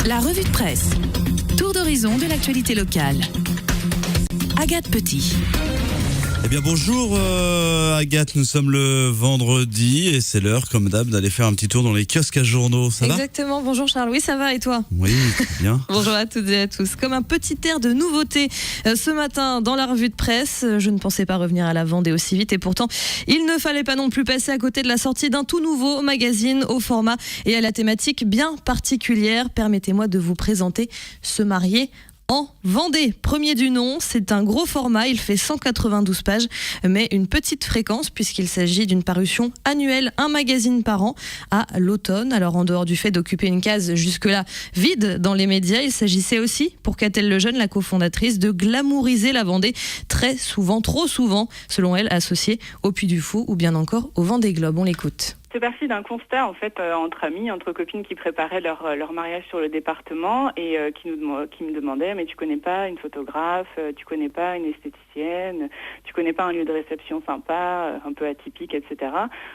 La revue de presse. Tour d'horizon de l'actualité locale. Agathe Petit. Eh bien bonjour Agathe, nous sommes le vendredi et c'est l'heure comme d'hab d'aller faire un petit tour dans les kiosques à journaux, ça va ? Exactement, bonjour Charles, oui ça va et toi ? Oui, très bien. Bonjour à toutes et à tous. Comme un petit air de nouveauté ce matin dans la revue de presse, je ne pensais pas revenir à la Vendée aussi vite et pourtant il ne fallait pas non plus passer à côté de la sortie d'un tout nouveau magazine au format et à la thématique bien particulière. Permettez-moi de vous présenter Se marier en Vendée. Premier du nom, c'est un gros format, il fait 192 pages, mais une petite fréquence puisqu'il s'agit d'une parution annuelle, un magazine par an à l'automne. Alors en dehors du fait d'occuper une case jusque-là vide dans les médias, il s'agissait aussi, pour Catel Lejeune, la cofondatrice, de glamouriser la Vendée, très souvent, trop souvent, selon elle, associée au Puy du Fou ou bien encore au Vendée Globe. On l'écoute. C'est parti d'un constat en fait entre amis, entre copines qui préparaient leur mariage sur le département et qui me demandaient mais tu connais pas une photographe, tu connais pas une esthéticienne, tu connais pas un lieu de réception sympa, un peu atypique, etc.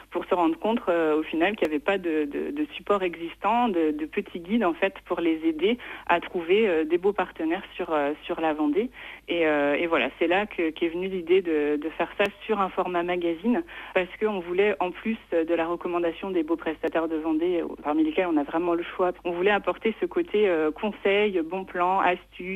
Pour se rendre compte au final qu'il n'y avait pas de support existant, de petits guides en fait pour les aider à trouver des beaux partenaires sur la Vendée. Et voilà, c'est là qu'est venue l'idée de faire ça sur un format magazine parce qu'on voulait en plus de la recommandation des beaux prestataires de Vendée, parmi lesquels on a vraiment le choix. On voulait apporter ce côté conseil, bon plan, astuce,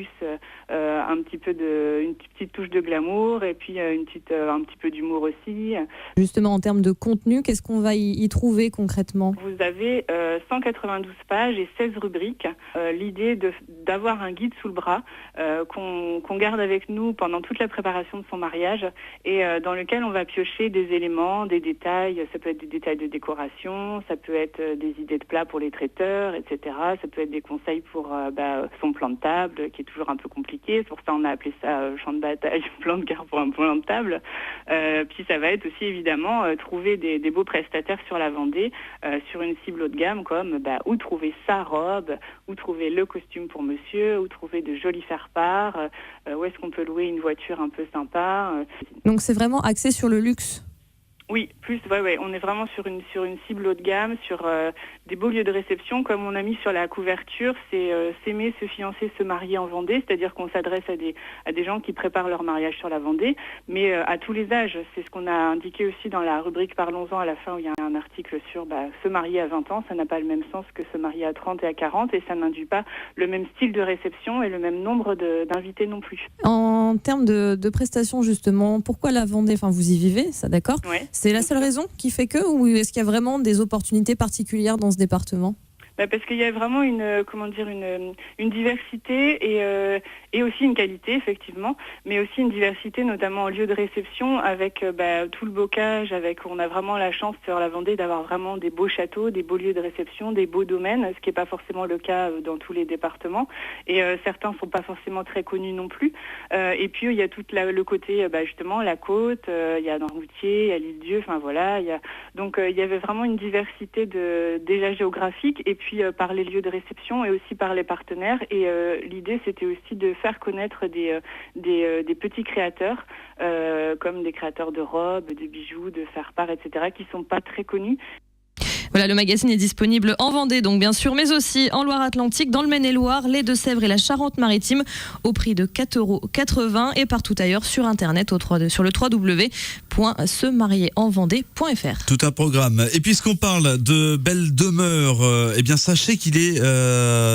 une petite touche de glamour et puis un petit peu d'humour aussi. Justement, en termes de contenu, qu'est-ce qu'on va y trouver concrètement ? Vous avez 192 pages et 16 rubriques. L'idée d'avoir un guide sous le bras qu'on garde avec nous pendant toute la préparation de son mariage et dans lequel on va piocher des éléments, des détails. Ça peut être des détails de décoration, ça peut être des idées de plats pour les traiteurs, etc. Ça peut être des conseils pour son plan de table, qui est toujours un peu compliqué. C'est pour ça qu'on a appelé ça champ de bataille, plan de gare pour un plan de table. Puis ça va être aussi évidemment trouver des beaux prestataires sur la Vendée, sur une cible haut de gamme, comme où trouver sa robe, où trouver le costume pour monsieur, où trouver de jolis faire-part, où est-ce qu'on peut louer une voiture un peu sympa. Donc c'est vraiment axé sur le luxe ? Oui, on est vraiment sur une cible haut de gamme, sur des beaux lieux de réception, comme on a mis sur la couverture, c'est s'aimer, se fiancer, se marier en Vendée, c'est-à-dire qu'on s'adresse à des gens qui préparent leur mariage sur la Vendée, mais à tous les âges. C'est ce qu'on a indiqué aussi dans la rubrique Parlons-en à la fin, où il y a un article sur se marier à 20 ans, ça n'a pas le même sens que se marier à 30 et à 40, et ça n'induit pas le même style de réception et le même nombre d'invités non plus. En termes de prestations, justement, pourquoi la Vendée ? Enfin, vous y vivez, ça d'accord ? Ouais. C'est la seule raison qui fait que, ou est-ce qu'il y a vraiment des opportunités particulières dans ce département ? Parce qu'il y a vraiment une diversité et aussi une qualité effectivement, mais aussi une diversité notamment en lieu de réception avec tout le bocage, on a vraiment la chance sur la Vendée d'avoir vraiment des beaux châteaux, des beaux lieux de réception, des beaux domaines, ce qui n'est pas forcément le cas dans tous les départements et certains ne sont pas forcément très connus non plus. Et puis il y a tout le côté justement la côte, il y a dans Routier, il y a l'Île-Dieu, enfin voilà, il y avait vraiment une diversité déjà géographique et puis par les lieux de réception et aussi par les partenaires. Et l'idée, c'était aussi de faire connaître des petits créateurs, comme des créateurs de robes, de bijoux, de faire-part, etc., qui ne sont pas très connus. Voilà, le magazine est disponible en Vendée, donc bien sûr, mais aussi en Loire-Atlantique, dans le Maine-et-Loire, les Deux-Sèvres et la Charente-Maritime, au prix de 4,80 € et partout ailleurs sur Internet, sur le www.semarierenvendée.fr. Tout un programme. Et puisqu'on parle de belles demeures, eh bien sachez qu'il est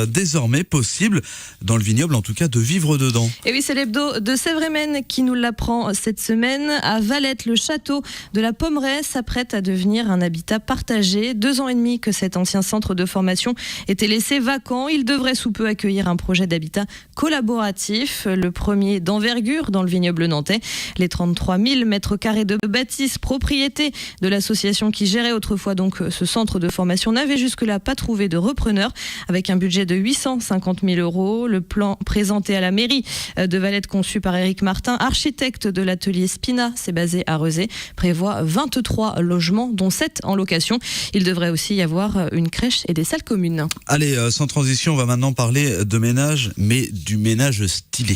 désormais possible, dans le vignoble en tout cas, de vivre dedans. Et oui, c'est l'hebdo de Sèvres-et-Maine qui nous l'apprend cette semaine. À Valette, le château de la Pommeraye s'apprête à devenir un habitat partagé. 2 ans et demi que cet ancien centre de formation était laissé vacant. Il devrait sous peu accueillir un projet d'habitat collaboratif, le premier d'envergure dans le vignoble nantais. Les 33 000 mètres carrés de bâtisse, propriété de l'association qui gérait autrefois donc ce centre de formation, n'avait jusque-là pas trouvé de repreneur. Avec un budget de 850 000 €, le plan présenté à la mairie de Valette, conçu par Éric Martin, architecte de l'atelier Spina, c'est basé à Rezé, prévoit 23 logements, dont 7 en location. Il devrait aussi y avoir une crèche et des salles communes. Allez, sans transition, on va maintenant parler de ménage, mais du ménage stylé.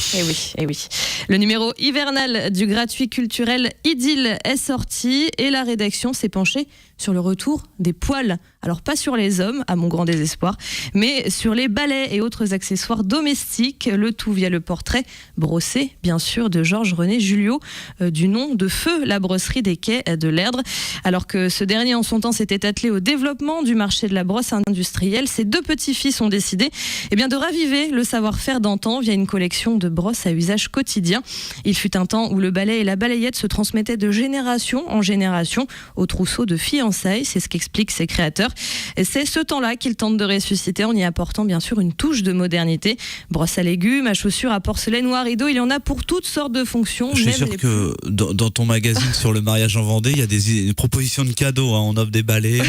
Eh oui. Le numéro hivernal du gratuit culturel Idylle pile est sorti et la rédaction s'est penchée sur le retour des poils. Alors pas sur les hommes, à mon grand désespoir, mais sur les balais et autres accessoires domestiques, le tout via le portrait brossé, bien sûr, de Georges-René Julliot, du nom de Feu, la brosserie des quais de l'Erdre. Alors que ce dernier, en son temps, s'était attelé au développement du marché de la brosse industrielle, ses deux petits-fils ont décidé de raviver le savoir-faire d'antan via une collection de brosses à usage quotidien. Il fut un temps où le balai et la balayette se transmettaient de génération en génération au trousseau de fiançailles, c'est ce qu'expliquent ses créateurs. Et c'est ce temps-là qu'ils tentent de ressusciter en y apportant bien sûr une touche de modernité. Brosse à légumes, à chaussures, à porcelaine ou à rideaux, il y en a pour toutes sortes de fonctions. Je suis sûr que dans ton magazine sur le mariage en Vendée, il y a des propositions de cadeaux. On offre des balais.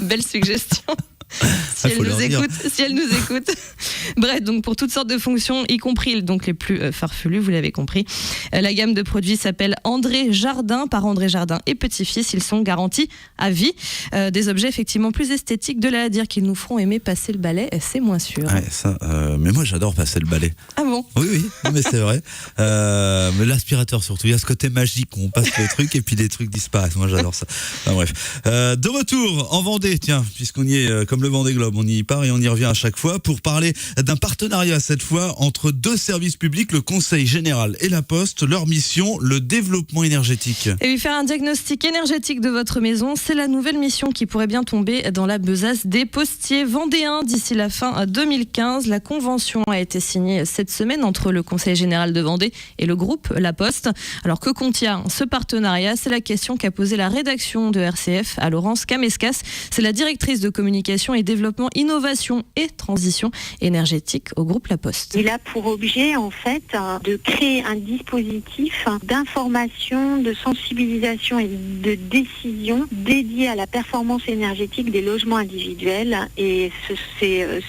Belle suggestion. Si elle nous écoute. Bref, donc pour toutes sortes de fonctions, y compris donc les plus farfelues, vous l'avez compris. La gamme de produits s'appelle André Jardin, par André Jardin et petit-fils. Ils sont garantis à vie. Des objets effectivement plus esthétiques, de là à dire qu'ils nous feront aimer passer le balai, c'est moins sûr. Ouais, ça, mais moi j'adore passer le balai. Ah bon ? Oui, non, mais c'est vrai. Mais l'aspirateur surtout, il y a ce côté magique où on passe le truc et puis les trucs disparaissent. Moi j'adore ça. Enfin, bref. De retour en Vendée, tiens, puisqu'on y est comme le Vendée Globe, on y part et on y revient à chaque fois pour parler d'un partenariat cette fois entre deux services publics, le Conseil général et la Poste. Leur mission, le développement énergétique. Et oui, faire un diagnostic énergétique de votre maison, c'est la nouvelle mission qui pourrait bien tomber dans la besace des postiers vendéens d'ici la fin 2015. La convention a été signée cette semaine entre le Conseil général de Vendée et le groupe La Poste. Alors que contient ce partenariat ? C'est la question qu'a posée la rédaction de RCF à Laurence Kameskas. C'est la directrice de communication et développement, innovation et transition énergétique au groupe La Poste. Il a pour objet en fait de créer un dispositif d'information, de sensibilisation et de décision dédié à la performance énergétique des logements individuels, et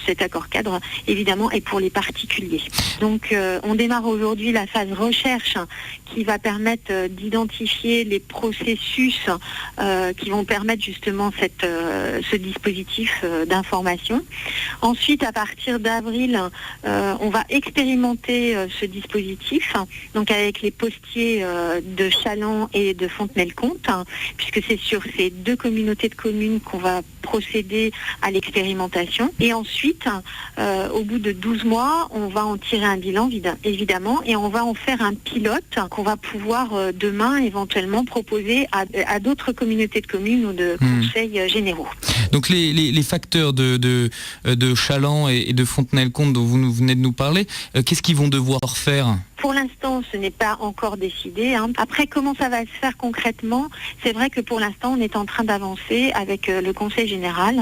cet accord cadre évidemment est pour les particuliers. Donc on démarre aujourd'hui la phase recherche qui va permettre d'identifier les processus qui vont permettre justement ce dispositif d'information. Ensuite, à partir d'avril, on va expérimenter ce dispositif, donc avec les postiers de Challans et de Fontenay-le-Comte, puisque c'est sur ces deux communautés de communes qu'on va procéder à l'expérimentation. Et ensuite, au bout de 12 mois, on va en tirer un bilan, évidemment, et on va en faire un pilote qu'on va pouvoir demain éventuellement proposer à d'autres communautés de communes ou de conseils généraux. Donc les facteurs de Challans et de Fontenay-le-Comte dont vous venez de nous parler, qu'est-ce qu'ils vont devoir faire ? Pour l'instant, ce n'est pas encore décidé. Après, comment ça va se faire concrètement ? C'est vrai que pour l'instant, on est en train d'avancer avec le Conseil général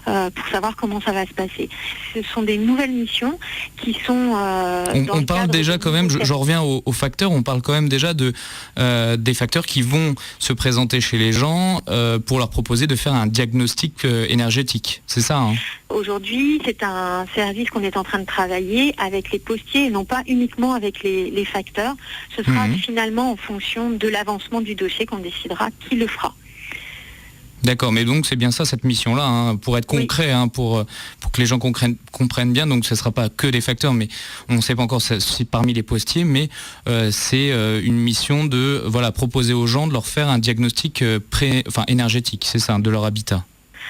pour savoir comment ça va se passer. Ce sont des nouvelles missions qui sont... on parle déjà quand même, je reviens aux facteurs, on parle quand même déjà des facteurs qui vont se présenter chez les gens pour leur proposer de faire un diagnostic énergétique. C'est ça, hein ? Aujourd'hui, c'est un service qu'on est en train de travailler avec les postiers et non pas uniquement avec les facteurs. Ce sera finalement en fonction de l'avancement du dossier qu'on décidera qui le fera. D'accord, mais donc c'est bien ça cette mission-là, hein, pour être concret, pour que les gens comprennent bien. Donc ce ne sera pas que des facteurs, mais on ne sait pas encore si parmi les postiers, mais c'est une mission de proposer aux gens de leur faire un diagnostic énergétique, c'est ça, de leur habitat.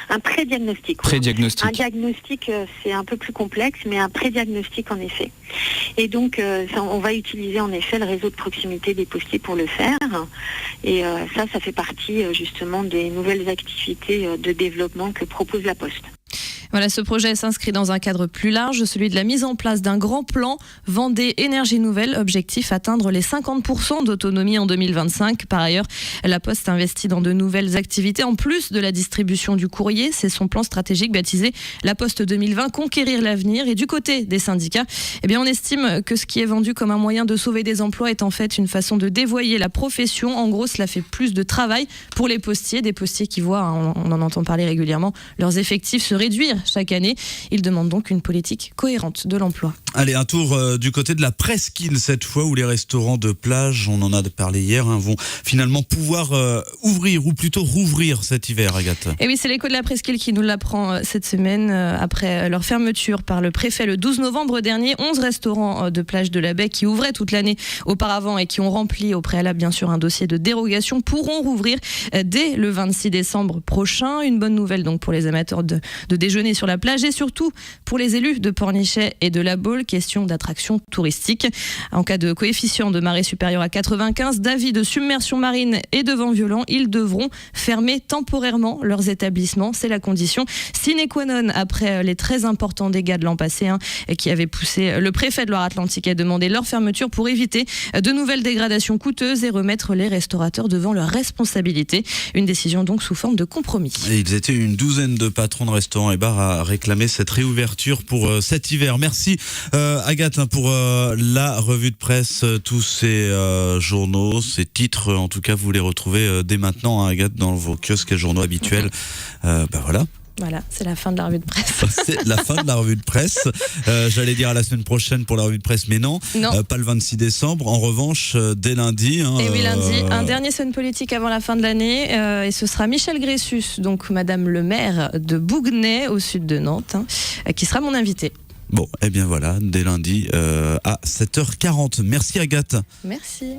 Un pré-diagnostic. Pré-diagnostic. Un diagnostic, c'est un peu plus complexe, mais un pré-diagnostic en effet. Et donc, on va utiliser en effet le réseau de proximité des postiers pour le faire. Et ça fait partie justement des nouvelles activités de développement que propose la Poste. Voilà, ce projet s'inscrit dans un cadre plus large, celui de la mise en place d'un grand plan Vendée Énergie Nouvelle, objectif atteindre les 50% d'autonomie en 2025. Par ailleurs, la Poste investit dans de nouvelles activités en plus de la distribution du courrier. C'est son plan stratégique baptisé La Poste 2020, conquérir l'avenir. Et du côté des syndicats, on estime que ce qui est vendu comme un moyen de sauver des emplois est en fait une façon de dévoyer la profession. En gros, cela fait plus de travail pour les postiers, des postiers qui voient, on en entend parler régulièrement, leurs effectifs se réduire chaque année. Ils demandent donc une politique cohérente de l'emploi. Allez, un tour du côté de la presqu'île cette fois, où les restaurants de plage, on en a parlé hier, vont finalement pouvoir ouvrir, ou plutôt rouvrir cet hiver, Agathe. Et oui, c'est l'écho de la presqu'île qui nous l'apprend cette semaine. Après leur fermeture par le préfet le 12 novembre dernier, 11 restaurants de plage de la baie qui ouvraient toute l'année auparavant et qui ont rempli au préalable bien sûr un dossier de dérogation pourront rouvrir dès le 26 décembre prochain. Une bonne nouvelle donc pour les amateurs de déjeuner sur la plage et surtout pour les élus de Pornichet et de La Baule. Question d'attraction touristique. En cas de coefficient de marée supérieur à 95, d'avis de submersion marine et de vent violent, ils devront fermer temporairement leurs établissements. C'est la condition sine qua non après les très importants dégâts de l'an passé qui avaient poussé le préfet de Loire-Atlantique à demander leur fermeture pour éviter de nouvelles dégradations coûteuses et remettre les restaurateurs devant leurs responsabilités. Une décision donc sous forme de compromis. Et ils étaient une douzaine de patrons de restaurants et bars à réclamer cette réouverture pour cet hiver. Merci Agathe pour la revue de presse, tous ces journaux, ces titres, en tout cas vous les retrouvez dès maintenant, Agathe, dans vos kiosques et journaux habituels. Voilà. Voilà, c'est la fin de la revue de presse. C'est la fin de la revue de presse. J'allais dire à la semaine prochaine pour la revue de presse, mais non. Pas le 26 décembre. En revanche, dès lundi. Et oui, lundi, un dernier Sun politique avant la fin de l'année. Et ce sera Michel Gressus, donc Madame le maire de Bouguenais, au sud de Nantes, qui sera mon invitée. Bon, et bien voilà, dès lundi à 7h40. Merci Agathe. Merci.